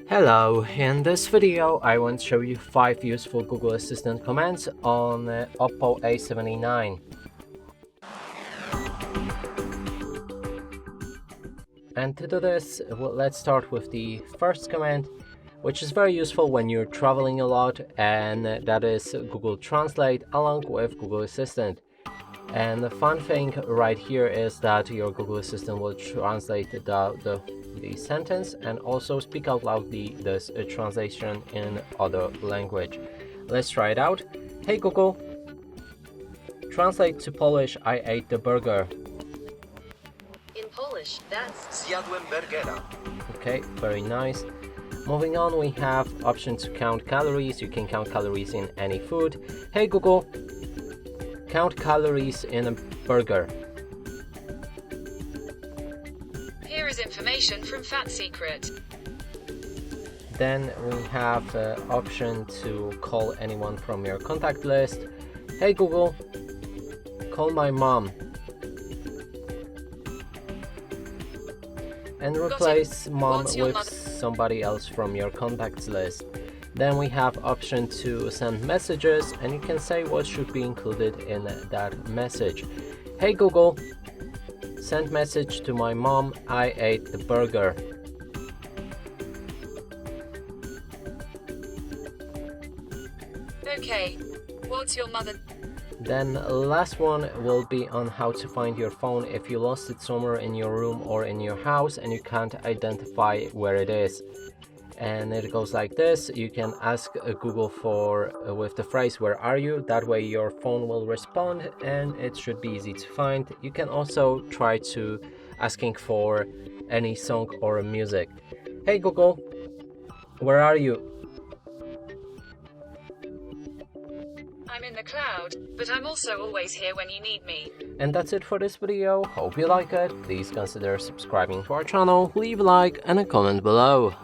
Hello, in this video I want to show you 5 useful Google Assistant commands on OPPO A79. And to do this, let's start with the first command, which is very useful when you're traveling a lot, and that is Google Translate along with Google Assistant. And the fun thing right here is that your Google Assistant will translate the sentence and also speak out loud this translation in other language. Let's try it out. Hey Google, translate to Polish, I ate the burger. In Polish, that's Zjadłem burgera. Okay, very nice. Moving on, we have option to count calories. You can count calories in any food. Hey Google, count calories in a burger. here is information from Fat Secret. Then we have option to call anyone from your contact list. Hey Google, call my mom. And replace mom with somebody else from your contacts list. Then we have option to send messages, and you can say what should be included in that message. Hey Google, send message to my mom, I ate the burger. Okay, what's your mother? Then last one will be on how to find your phone if you lost it somewhere in your room or in your house and you can't identify where it is. And it goes like this. You can ask Google for with the phrase "where are you?" That way your phone will respond and it should be easy to find. You can also try to asking for any song or music. Hey Google, where are you? I'm in the cloud, but I'm also always here when you need me. And that's it for this video. Hope you like it. Please consider subscribing to our channel, leave a like and a comment below.